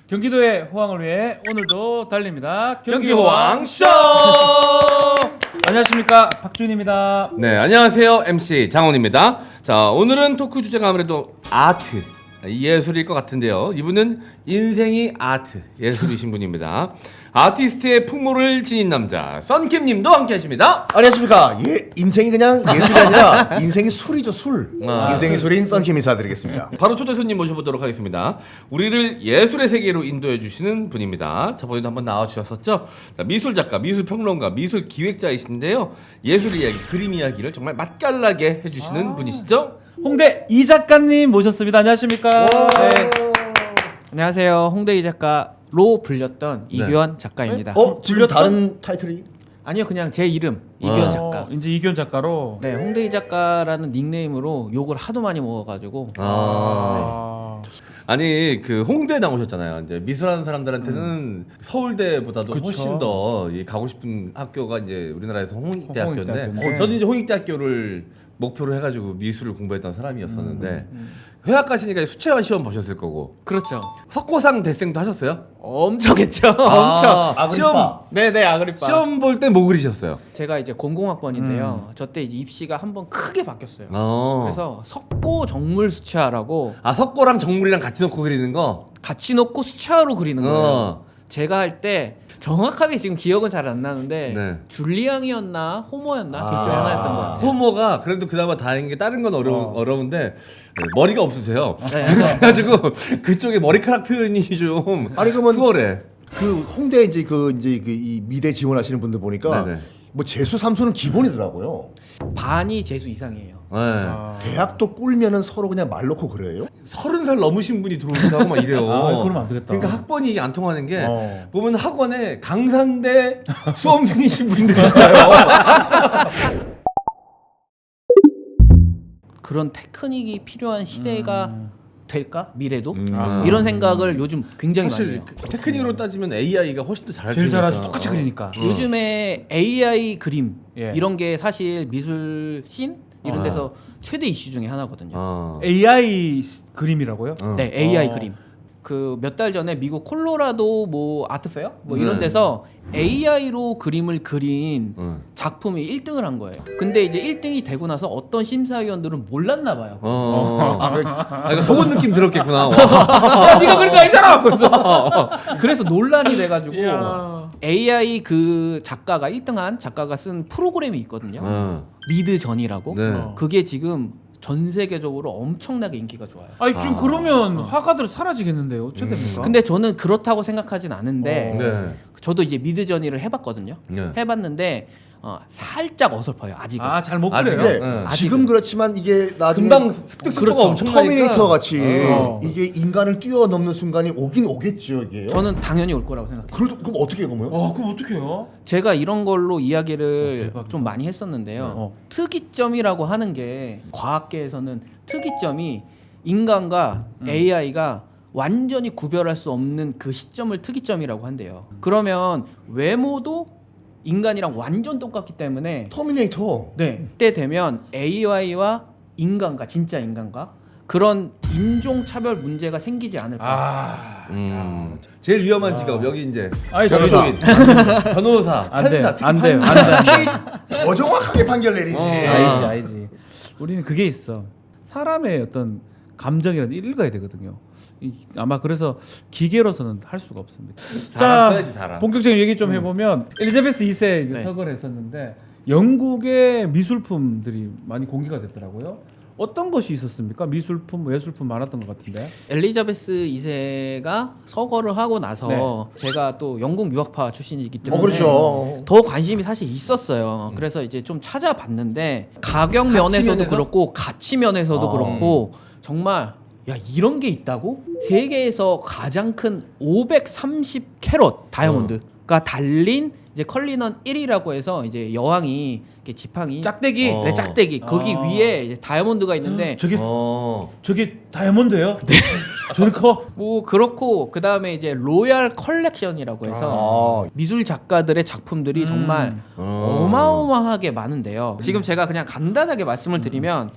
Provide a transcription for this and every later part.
경기도의 호황을 위해 오늘도 달립니다. 경기호황쇼! 안녕하십니까, 박준입니다. 네, 안녕하세요. MC 장원입니다. 자, 오늘은 토크 주제가 아무래도 아트, 예술일 것 같은데요. 이분은 인생이 아트, 예술이신 분입니다. 아티스트의 풍모를 지닌 남자 썬킴님도 함께하십니다. 안녕하십니까. 인생이 그냥 예술이 아니라 인생이 술이죠, 술. 아. 인생이 술인 썬킴 인사드리겠습니다. 바로 초대 손님 모셔보도록 하겠습니다. 우리를 예술의 세계로 인도해 주시는 분입니다. 저번에도 한번 나와주셨었죠. 자, 미술 작가, 미술 평론가, 미술 기획자이신데요. 예술 이야기, 그림 이야기를 정말 맛깔나게 해주시는 분이시죠. 홍대 이 작가님 모셨습니다. 안녕하십니까? 네. 안녕하세요. 홍대 이 작가로 불렸던 이규현 작가입니다. 지금 불렸던? 다른 타이틀이? 아니요, 그냥 제 이름 이규현 작가. 이제 이규현 작가로. 네, 홍대 이 작가라는 닉네임으로 욕을 하도 많이 먹어가지고. 아니 그 홍대 나오셨잖아요. 이제 미술하는 사람들한테는 서울대보다도 그쵸. 훨씬 더 가고 싶은 학교가 이제 우리나라에서 홍익대학교인데 홍익대학교인데. 저도 이제 홍익대학교를 목표로 해가지고 미술을 공부했던 사람이었었는데 회학 가시니까 수채화 시험 보셨을 거고 그렇죠. 석고상 대생도 하셨어요? 엄청 했죠. 아, 엄청. 시험 네네, 아그리파. 시험 볼 때 뭐 그리셨어요? 제가 이제 공공학번인데요. 저 때 이제 입시가 한번 크게 바뀌었어요. 그래서 그래서 석고 정물 수채화라고 아 석고랑 정물이랑 같이 놓고 그리는 거? 같이 놓고 수채화로 그리는 거예요. 어. 제가 할 때 정확하게 지금 기억은 잘 안 나는데 네. 줄리앙이었나 호모였나 둘 중에 하나였던 것 같아요. 호모가 그래도 그나마 다행인 게 다른 건 어려운데 네, 머리가 없으세요. 네. 그래가지고 그쪽에 머리카락 표현이 좀 아니, 그러면 수월해. 그 홍대 이 미대 지원하시는 분들 보니까 네네. 뭐 재수 삼수는 기본이더라고요. 반이 재수 이상이에요. 네. 대학도 꿀면은 서로 그냥 말 놓고 그래요? 30살 넘으신 분이 들어오시고 막 이래요. 그러면 안 되겠다. 그러니까 학번이 안 통하는 게 어. 보면 학원에 강산대 수험생이신 분들이 있어요. 그런 테크닉이 필요한 시대가 될까? 미래도? 아. 이런 생각을 요즘 굉장히 많이 사실 해요. 그 테크닉으로 따지면 AI가 훨씬 더 잘할 제일 테니까. 잘하지. 똑같이 그리니까. 요즘에 AI 그림 예. 이런 게 사실 미술 씬 이런 데서 최대 이슈 중에 하나거든요. 어. AI 그림이라고요? 네, AI 어. 그림. 그 몇 달 전에 미국 콜로라도 뭐 아트페어 뭐 네. 이런 데서 AI로 그림을 그린 작품이 1등을 한 거예요. 근데 이제 1등이 되고 나서 어떤 심사위원들은 몰랐나 봐요. 이거 속은 느낌 들었겠구나. 야, 네가 그린 거 아니잖아. 그래서. 그래서 논란이 돼가지고 이야. AI 그 작가가 1등한 작가가 쓴 프로그램이 있거든요. 미드전이라고. 네. 그게 지금 전 세계적으로 엄청나게 인기가 좋아요. 아니 지금 그러면 화가들 사라지겠는데요? 어떻게 됩니까? 근데 저는 그렇다고 생각하진 않은데 네. 저도 이제 미드전이를 해봤거든요. 네. 해봤는데 살짝 어설퍼요. 아직은. 잘 못 아직은? 그래요. 근데 네. 지금 그렇지만 이게 나중에 금방 습득 속도가 그렇죠. 엄청나니까. 터미네이터 같이 어. 이게 인간을 뛰어넘는 순간이 오긴 오겠죠, 이게. 저는 당연히 올 거라고 생각해요. 그럼 어떻게 해요, 그러면? 그럼 어떻게 해요? 제가 이런 걸로 이야기를 대박이다. 좀 많이 했었는데요. 어. 특이점이라고 하는 게 과학계에서는 특이점이 인간과 AI가 완전히 구별할 수 없는 그 시점을 특이점이라고 한대요. 그러면 외모도 인간이랑 완전 똑같기 때문에 터미네이터. 네, 그때 되면 AI와 인간과 진짜 인간과 그런 인종 차별 문제가 생기지 않을까. 제일 위험한 직업 여기 이제 아니, 변호인, 변호사, 안 돼요. 판사, 안 돼요. 특히 안 돼. 더 정확하게 판결 내리지. 알지. 우리는 그게 있어. 사람의 어떤 감정이라든지 읽어야 되거든요. 아마 그래서 기계로서는 할 수가 없습니다. 사람 써야지, 사람. 본격적인 얘기 좀 해보면 엘리자베스 2세 이제 네. 서거를 했었는데 영국의 미술품들이 많이 공개가 됐더라고요. 어떤 것이 있었습니까? 미술품, 예술품 많았던 것 같은데. 엘리자베스 2세가 서거를 하고 나서 네. 제가 또 영국 유학파 출신이기 때문에 그렇죠. 더 관심이 사실 있었어요. 그래서 이제 좀 찾아봤는데 가격 면에서도 면에서? 그렇고 가치 면에서도 그렇고 정말 야 이런 게 있다고? 세계에서 가장 큰 530 캐럿 다이아몬드가 달린 이제 컬리넌 1이라고 해서 이제 여왕이 이렇게 지팡이 짝대기. 네, 짝대기 거기 위에 이제 다이아몬드가 있는데 저게 다이아몬드예요? 네. 저리 커? 뭐 그렇고 그 다음에 이제 로얄 컬렉션이라고 해서 미술 작가들의 작품들이 정말 어마어마하게 많은데요. 지금 제가 그냥 간단하게 말씀을 드리면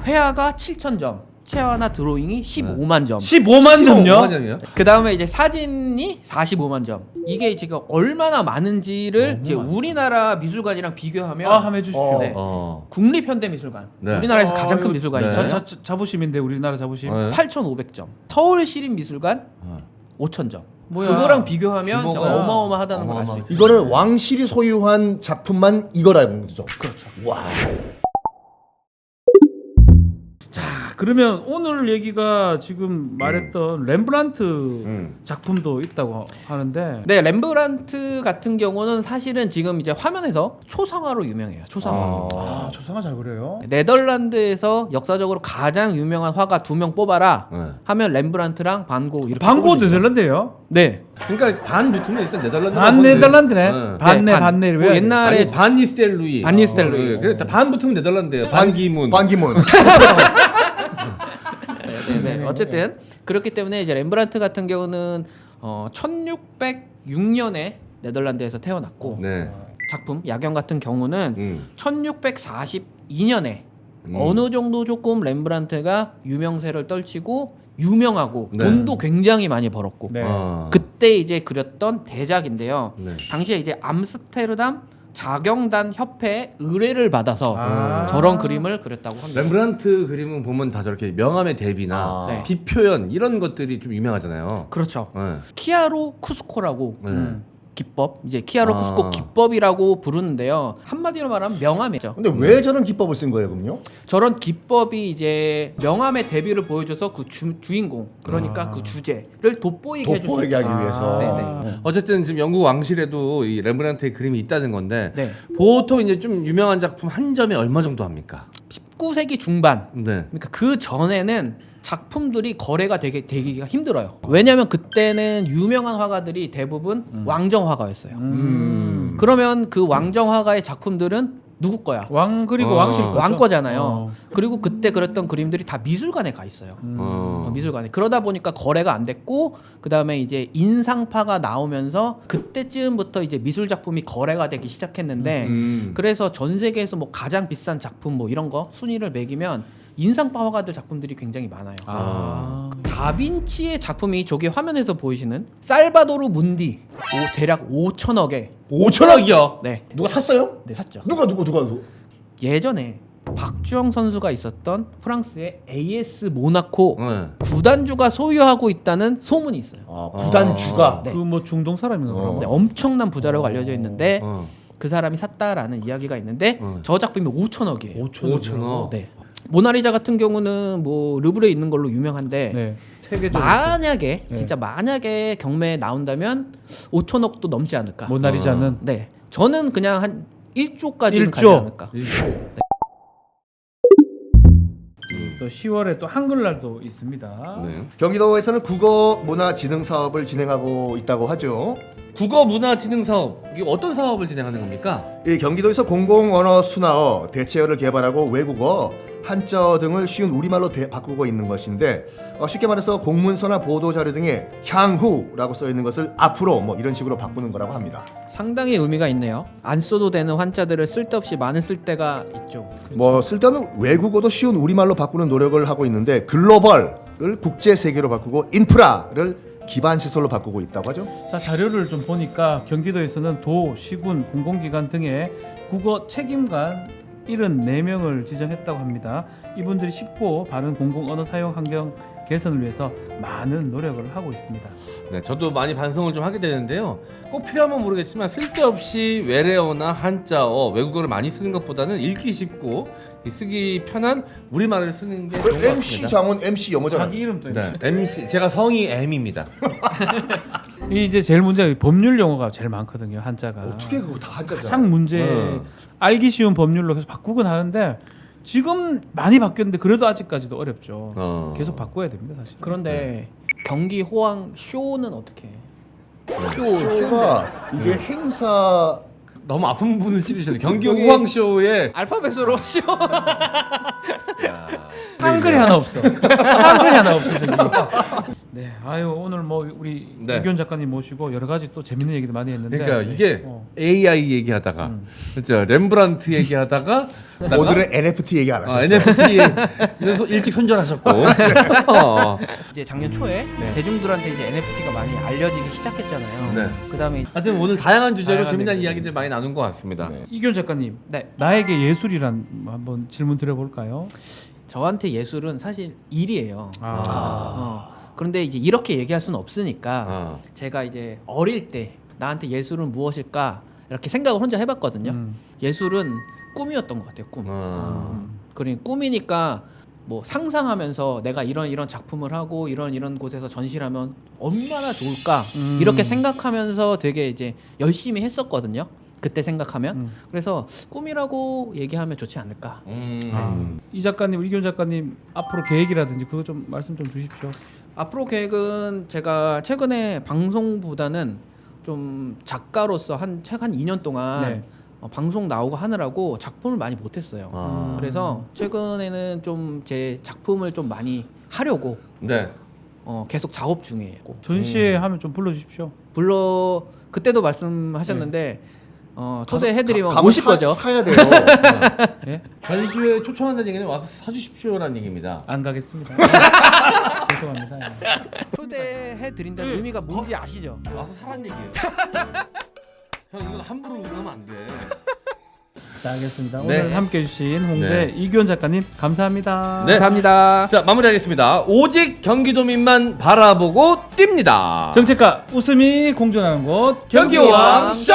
회화가 7,000점, 수채화나 드로잉이 15만 점. 15만 점요? 15만 점이요? 그 다음에 이제 사진이 45만 점. 이게 지금 얼마나 많은지를 이제 우리나라 미술관이랑 비교하면 한번 해주십시오. 네. 어. 국립현대미술관. 네. 우리나라에서 가장 큰 네. 미술관이잖아요. 자부심인데 우리나라 자부심. 네. 8,500점. 서울시립미술관 어. 5,000점. 뭐야? 그거랑 비교하면 규모가 정말 어마어마하다는 걸 알 수 있어요. 이거는 왕실이 소유한 작품만 이거라는 거죠. 그렇죠. 와. 그러면 오늘 얘기가 지금 말했던 렘브란트 작품도 있다고 하는데 네, 렘브란트 같은 경우는 사실은 지금 이제 화면에서 초상화로 유명해요. 초상화. 조상아 잘 그래요. 네덜란드에서 역사적으로 가장 유명한 화가 2명 뽑아라 네. 하면 렘브란트랑 반고 이렇게 반고 뽑을 수 있죠. 네덜란드예요? 네. 그러니까 반 붙으면 일단 네덜란드. 반 네덜란드네. 네. 반네 네, 반. 반네 뭐 옛날에 아니 반 니스텔루이. 반 니스텔루이. 그래 반 붙으면 네덜란드예요. 반기문. 반기문. 네. 어쨌든 그렇기 때문에 이제 렘브란트 같은 경우는 1606년에 네덜란드에서 태어났고 네. 작품 야경 같은 경우는 1642년에 어느 정도 조금 렘브란트가 유명세를 떨치고 유명하고 네. 돈도 굉장히 많이 벌었고 네. 그때 이제 그렸던 대작인데요. 네. 당시에 이제 암스테르담 자경단 협회의 의뢰를 받아서 아. 저런 그림을 그렸다고 합니다. 렘브란트 그림은 보면 다 저렇게 명암의 대비나 네. 비표현 이런 것들이 좀 유명하잖아요. 그렇죠. 네. 키아로 쿠스코라고 네. 기법, 이제 키아로 쿠스코 기법이라고 부르는데요. 한마디로 말하면 명암이죠. 근데 왜 저런 기법을 쓴 거예요, 그럼요? 저런 기법이 이제 명암의 대비를 보여줘서 그 주인공, 그러니까 그 주제를 돋보이게 해줄 수 돋보이게 있다. 하기 위해서. 네네. 어쨌든 지금 영국 왕실에도 이 렘브란트의 그림이 있다는 건데 네. 보통 이제 좀 유명한 작품 한 점에 얼마 정도 합니까? 19세기 중반. 네. 그러니까 그 전에는 작품들이 거래가 되기가 힘들어요. 왜냐하면 그때는 유명한 화가들이 대부분 왕정 화가였어요. 그러면 그 왕정 화가의 작품들은 누구 거야? 왕 그리고 어. 왕실 거죠? 왕 거잖아요. 어. 그리고 그때 그렸던 그림들이 다 미술관에 가 있어요. 미술관에. 그러다 보니까 거래가 안 됐고 그 다음에 이제 인상파가 나오면서 그때쯤부터 이제 미술 작품이 거래가 되기 시작했는데 그래서 전 세계에서 뭐 가장 비싼 작품 뭐 이런 거 순위를 매기면 인상파 화가들 작품들이 굉장히 많아요. 다빈치의 작품이 저기 화면에서 보이시는 살바도르 문디 대략 5천억에 5천억이요. 네, 누가 샀어요? 네 샀죠. 누가? 예전에 박주영 선수가 있었던 프랑스의 AS 모나코 네. 구단주가 소유하고 있다는 소문이 있어요. 구단주가. 네. 그 뭐 중동 사람인가 그럼? 네, 엄청난 부자라고 알려져 있는데 어. 그 사람이 샀다라는 이야기가 있는데 어. 저 작품이 5천억이에요. 5천억. 네. 모나리자 같은 경우는 뭐 르브르에 있는 걸로 유명한데 네. 세계적으로 만약에 네. 진짜 만약에 경매에 나온다면 5천억도 넘지 않을까. 모나리자는 네. 저는 그냥 한 1조까지는 1조. 가지 않을까. 또 10월에 또 한글날도 있습니다. 네. 경기도에서는 국어문화진흥 사업을 진행하고 있다고 하죠. 국어 문화 진흥 사업 이게 어떤 사업을 진행하는 겁니까? 이 경기도에서 공공언어 순화어, 대체어를 개발하고 외국어, 한자어 등을 쉬운 우리말로 바꾸고 있는 것인데 쉽게 말해서 공문서나 보도자료 등에 향후라고 써 있는 것을 앞으로 뭐 이런 식으로 바꾸는 거라고 합니다. 상당히 의미가 있네요. 안 써도 되는 한자들을 쓸데없이 많이 쓸 때가 있죠. 뭐 쓸데없는 외국어도 쉬운 우리말로 바꾸는 노력을 하고 있는데 글로벌을 국제 세계로 바꾸고 인프라를 기반 시설로 바꾸고 있다고 하죠. 자, 자료를 좀 보니까 경기도에서는 도, 시군, 공공기관 등의 국어 책임관 74명을 지정했다고 합니다. 이분들이 쉽고 바른 공공언어 사용 환경 개선을 위해서 많은 노력을 하고 있습니다. 네, 저도 많이 반성을 좀 하게 되는데요. 꼭 필요하면 모르겠지만 쓸데없이 외래어나 한자어, 외국어를 많이 쓰는 것보다는 읽기 쉽고 쓰기 편한 우리말을 쓰는 게 좋은 것 MC 같습니다. 장원 MC 영어잖아. 자기 이름도 네, MC 제가 성이 M입니다. 이 이제 제일 문제가 법률 용어가 제일 많거든요. 한자가. 어떻게 그거 다 한자잖아. 가장 문제 알기 쉬운 법률로 계속 바꾸곤 하는데 지금 많이 바뀌었는데 그래도 아직까지도 어렵죠. 계속 바꿔야 됩니다, 사실. 그런데 경기 호황 쇼는 어떻게 해? 쇼가 이게 행사 너무 아픈 부분을 찌르셨네요. 경기 여기- 호황쇼에 알파벳으로 쇼. 한글이 하나 없어. 한글이 하나 없어, 저기. 네, 아유 오늘 뭐 우리 네. 이규현 작가님 모시고 여러 가지 또 재밌는 얘기도 많이 했는데. 그러니까 이게 어. AI 얘기하다가 그렇죠. 렘브란트 얘기하다가 오늘은 NFT 얘기 안 하셨어요. NFT에서 일찍 손절하셨고 이제 작년 초에 네. 대중들한테 이제 NFT가 많이 알려지기 시작했잖아요. 네. 그다음에 하여튼 오늘 다양한 주제로 다양한 재미난 얘기들. 이야기들 많이 나눈 것 같습니다. 네. 이규현 작가님, 네. 나에게 예술이란 뭐 한번 질문 드려볼까요? 저한테 예술은 사실 일이에요. 아. 그런데 이제 이렇게 얘기할 수는 없으니까 아. 제가 이제 어릴 때 나한테 예술은 무엇일까 이렇게 생각을 혼자 해봤거든요. 예술은 꿈이었던 것 같아요. 꿈. 그러니까 꿈이니까 뭐 상상하면서 내가 이런 작품을 하고 이런 곳에서 전시를 하면 얼마나 좋을까 이렇게 생각하면서 되게 이제 열심히 했었거든요. 그때 생각하면. 그래서 꿈이라고 얘기하면 좋지 않을까. 이 작가님, 이규현 작가님 앞으로 계획이라든지 그거 좀 말씀 좀 주십시오. 앞으로 계획은 제가 최근에 방송보다는 좀 작가로서 책 한 2년 동안 네. 방송 나오고 하느라고 작품을 많이 못했어요. 아. 그래서 최근에는 좀 제 작품을 좀 많이 하려고 네. 계속 작업 중이에요. 전시회 하면 좀 불러주십시오. 그때도 말씀하셨는데 초대해드리면 가면 오실 거죠? 사야 돼요. 예? 전시회 초청한다는 얘기는 와서 사주십시오라는 얘기입니다. 안 가겠습니다. 죄송합니다. 초대해드린다는 의미가 뭔지 아시죠? 와서 사란 얘기예요. 형 이거 함부로 하면 안 돼. 자, 알겠습니다. 네. 오늘 함께해 주신 홍대 네. 이규현 작가님 감사합니다. 네. 감사합니다. 자 마무리하겠습니다. 오직 경기도민만 바라보고 뜁니다. 정책과 웃음이 공존하는 곳 경기호왕 쇼.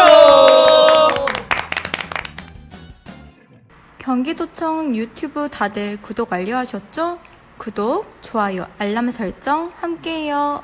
경기도청 유튜브 다들 구독 완료하셨죠? 구독, 좋아요, 알람 설정 함께해요.